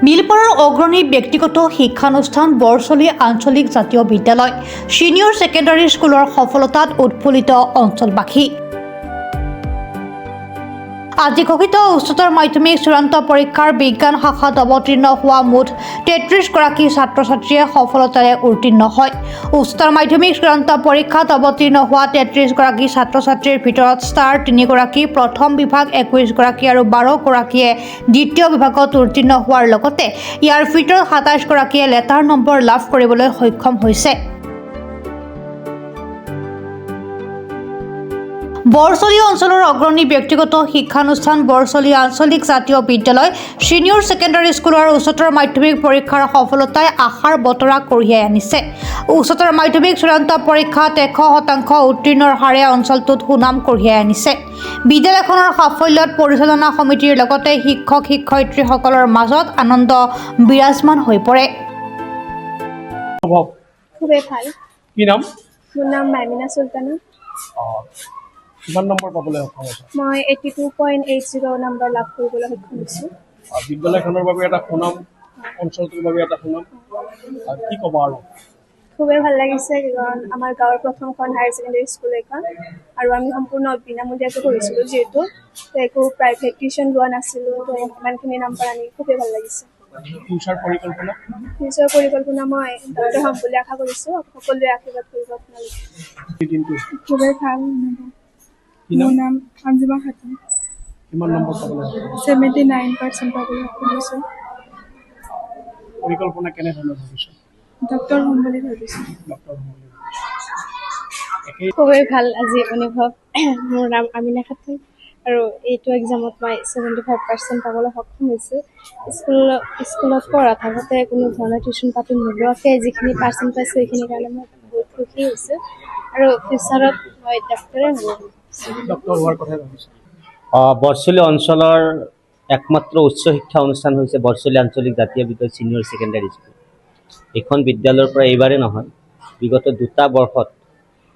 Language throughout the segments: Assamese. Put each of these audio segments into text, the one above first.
নীলপাড়াৰ অগ্ৰণী ব্যক্তিগত শিক্ষানুষ্ঠান বৰছলি আঞ্চলিক জাতীয় বিদ্যালয় সিনিয়ৰ ছেকেণ্ডাৰী স্কুলৰ সফলতাত উৎফুল্লিত অঞ্চলবাসী। আজি ঘোষিত উচ্চতৰ মাধ্যমিক চূড়ান্ত পৰীক্ষাৰ বিজ্ঞান শাখাত অৱতীৰ্ণ হোৱা মুঠ 33গৰাকী ছাত্ৰ ছাত্ৰীয়ে সফলতাৰে উত্তীৰ্ণ হয়। উচ্চতৰ মাধ্যমিক চূড়ান্ত পৰীক্ষাত অৱতীৰ্ণ হোৱা 33গৰাকী ছাত্ৰ ছাত্ৰীৰ ভিতৰত ষ্টাৰ 3গৰাকী, প্ৰথম বিভাগ 21গৰাকী আৰু 12গৰাকীয়ে দ্বিতীয় বিভাগত উত্তীৰ্ণ হোৱাৰ লগতে ইয়াৰ ভিতৰত 27গৰাকীয়ে লেটাৰ নম্বৰ লাভ কৰিবলৈ সক্ষম হৈছে। বৰছলি অঞ্চলৰ অগ্ৰণী ব্যক্তিগত শিক্ষানুষ্ঠান বৰছলি আঞ্চলিক জাতীয় বিদ্যালয় সিনিয়ৰ ছেকেণ্ডাৰী স্কুলৰ উচ্চতৰ মাধ্যমিক পৰীক্ষাৰ সফলতাই আশাৰ বতৰা কঢ়িয়াই আনিছে। উচ্চতৰ মাধ্যমিক চূড়ান্ত পৰীক্ষাত 100% উত্তীৰ্ণৰ হাৰে অঞ্চলটোত সুনাম কঢ়িয়াই আনিছে। বিদ্যালয়খনৰ সাফল্যত পৰিচালনা সমিতিৰ লগতে শিক্ষক শিক্ষয়িত্ৰীসকলৰ মাজত আনন্দ বিৰাজমান হৈ পৰে। খুবেই ভাল। কি নাম? মোৰ নাম মাইমিনা চুলতানা। কিমান নম্বৰ পাবলৈ সক্ষম হৈছে? মই 82.80 নম্বৰ লাভ কৰিবলৈ সক্ষম হৈছোঁ। বিদ্যালয়খনৰ বাবে এটা সুনাম, অঞ্চলটোৰ বাবে এটা সুনাম, কি ক'বা আৰু? খুবেই ভাল লাগিছে, কাৰণ আমাৰ গাঁৱৰ প্ৰথমখন হায়াৰ ছেকেণ্ডেৰী স্কুল এইখন, আৰু আমি সম্পূৰ্ণ বিনামূলীয়াকৈ পঢ়িছিলোঁ, যিহেতু একো প্ৰাইভেট টিউশ্যন লোৱা নাছিলোঁ, তো ইমানখিনি নম্বৰ আনি খুবেই ভাল লাগিছে। ফিউচাৰ পৰিকল্পনা? ফিউচাৰ পৰিকল্পনা মই ডক্টৰ হ'ম বুলি আশা কৰিছোঁ। সকলোৱে আশীৰ্বাদ কৰিব আপোনালোকে। খুবেই ভাল। মোৰ নাম আঞ্জুমা খাতুন। কিমান নম্বৰ পাবলৈ সক্ষম? 79% পাবলৈ সক্ষম হৈছোঁ। পৰিকল্পনা কেনেধৰণৰ ভাবিছোঁ? ডক্টৰ হ'ম বুলি ভাবিছোঁ। ডক্টৰ হ'ম বুলি। খুবেই ভাল আজি অনুভৱ। মোৰ নাম আমিনা খাতুন, আৰু এইটো এক্সামত মই 75% পাবলৈ সক্ষম হৈছোঁ। স্কুলত পঢ়া থাকোঁতে কোনো ধৰণৰ টিউশ্যন পাতি নোলোৱাকৈ যিখিনি পাৰ্চেণ্ট পাইছোঁ, সেইখিনিৰ কাৰণে মই বহুত সুখী হৈছোঁ, আৰু ফিউচাৰত মই ডক্টৰে হ'ম। ডক্টৰ হোৱাৰ কথাই ভাবিছোঁ। বৰছলি অঞ্চলৰ একমাত্ৰ উচ্চ শিক্ষা অনুষ্ঠান হৈছে বৰছলি আঞ্চলিক জাতীয় বিদ্যালয় ছিনিয়ৰ ছেকেণ্ডাৰী স্কুল। এইখন বিদ্যালয়ৰ পৰা এইবাৰেই নহয়, বিগত 2টা বৰ্ষত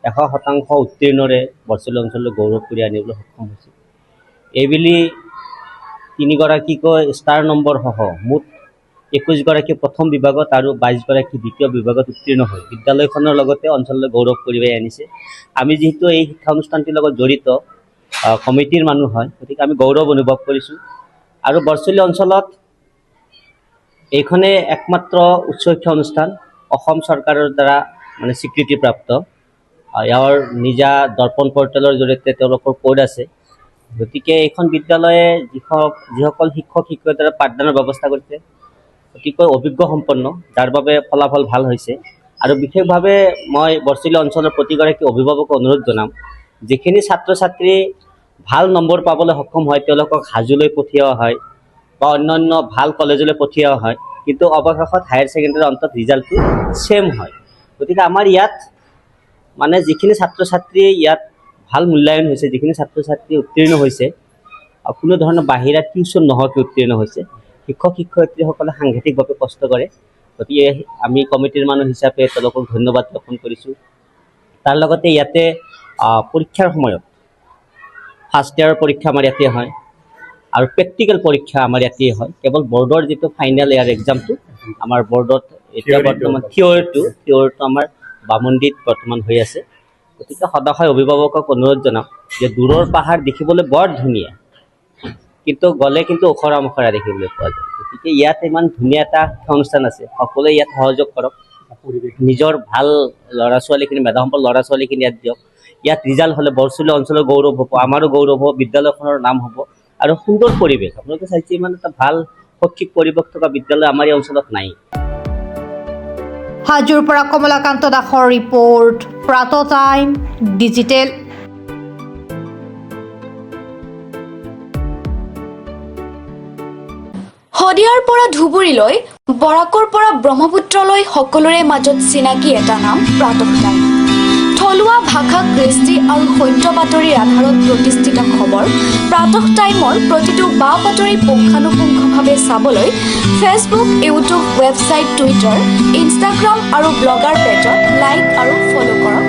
100% উত্তীৰ্ণৰে বৰছলি অঞ্চললৈ গৌৰৱ কৰি আনিবলৈ সক্ষম হৈছে। এইবুলি 3গৰাকীকৈ ষ্টাৰ নম্বৰ সহ মুঠ 21গৰাকী প্ৰথম বিভাগত আৰু 22গৰাকী দ্বিতীয় বিভাগত উত্তীৰ্ণ হৈ বিদ্যালয়খনৰ লগতে অঞ্চললৈ গৌৰৱ কঢ়িয়াই আনিছে। আমি যিহেতু এই শিক্ষানুষ্ঠানটিৰ লগত জড়িত কমিটিৰ মানুহ হয়, গতিকে আমি গৌৰৱ অনুভৱ কৰিছোঁ। আৰু বৰছলি অঞ্চলত এইখনে একমাত্ৰ উচ্চ শিক্ষা অনুষ্ঠান অসম চৰকাৰৰ দ্বাৰা স্বীকৃতিপ্ৰাপ্ত। ইয়াৰ নিজা দৰ্পণ পৰ্টেলৰ জৰিয়তে তেওঁলোকৰ কোড আছে। গতিকে এইখন বিদ্যালয়ে যিসকল শিক্ষক শিক্ষয়িত্ৰীৰ পাঠদানৰ ব্যৱস্থা কৰিছে অতিকৈ অভিজ্ঞ সম্পন্ন, যাৰ বাবে ফলাফল ভাল হৈছে। আৰু বিশেষভাৱে মই বৰছলি অঞ্চলৰ প্ৰতিগৰাকী অভিভাৱকক অনুৰোধ জনাম, যিখিনি ছাত্ৰ ছাত্ৰী ভাল নম্বৰ পাবলৈ সক্ষম হয় তেওঁলোকক হাজোলৈ পঠিওৱা হয় বা অন্যান্য ভাল কলেজলৈ পঠিওৱা হয়, কিন্তু অৱশেষত হায়াৰ ছেকেণ্ডেৰী অন্তত ৰিজাল্টটো ছেম হয়। গতিকে আমাৰ ইয়াত যিখিনি ছাত্ৰ ছাত্ৰী ইয়াত ভাল মূল্যায়ন হৈছে, যিখিনি ছাত্ৰ ছাত্ৰী উত্তীৰ্ণ হৈছে, কোনো ধৰণৰ বাহিৰা টিউশ্যন নোহোৱাকৈ উত্তীৰ্ণ হৈছে। শিক্ষক শিক্ষয়িত্ৰীসকলে সাংঘাতিকভাৱে কষ্ট কৰে, গতিকে আমি কমিটিৰ মানুহ হিচাপে তেওঁলোকক ধন্যবাদ জ্ঞাপন কৰিছোঁ। তাৰ লগতে ইয়াতে পৰীক্ষাৰ সময়ত ফাৰ্ষ্ট ইয়াৰৰ পৰীক্ষা আমাৰ ইয়াতে হয়, আৰু প্ৰেক্টিকেল পৰীক্ষা আমাৰ ইয়াতে হয়। কেৱল বৰ্ডৰ যিটো ফাইনেল ইয়াৰ এক্সামটো আমাৰ বৰ্ডত এতিয়া বৰ্তমান থিয়ৰিটো আমাৰ বামুণ্ডীত বৰ্তমান হৈ আছে। গতিকে সদায় অভিভাৱকক অনুৰোধ জনাম যে দূৰৰ পাহাৰ দেখিবলৈ বৰ ধুনীয়া, কিন্তু গ'লে কিন্তু ওখৰা মোখৰা দেখিবলৈ পোৱা যায়। গতিকে ইয়াত ইমান ধুনীয়া এটা শিক্ষা অনুষ্ঠান আছে, সকলোৱে ইয়াত সহযোগ কৰক। নিজৰ ভাল ল'ৰা ছোৱালীখিনি, মেধাসম্পন্ন ল'ৰা ছোৱালীখিনি ইয়াত দিয়ক। ইয়াত ৰিজাল্ট হ'লে বৰছলি অঞ্চলৰ গৌৰৱ হ'ব, আমাৰো গৌৰৱ হ'ব, বিদ্যালয়খনৰ নাম হ'ব, আৰু সুন্দৰ পৰিৱেশ। আপোনালোকে চাইছে ইমান এটা ভাল শৈক্ষিক পৰিৱেশ থকা বিদ্যালয় আমাৰ এই অঞ্চলত নাই। হাজোৰ পৰা কমলাকান্ত দাসৰ ৰিপৰ্ট, প্ৰাত টাইম ডিজিটেল। শদিয়াৰ পৰা ধুবুৰীলৈ, বৰাকৰ পৰা ব্ৰহ্মপুত্ৰলৈ সকলোৰে মাজত চিনাকি এটা নাম প্ৰাতঃ টাইম। থলুৱা ভাষা, কৃষ্টি আৰু সত্য বাতৰিৰ আধাৰত প্ৰতিষ্ঠিত খবৰ প্ৰাতঃ টাইমৰ প্ৰতিটো বা বাতৰি পুংখানুপুংখভাৱে চাবলৈ Facebook, YouTube, website, Twitter, Instagram আৰু ব্লগাৰ পেজত লাইক আৰু ফ'ল' কৰক।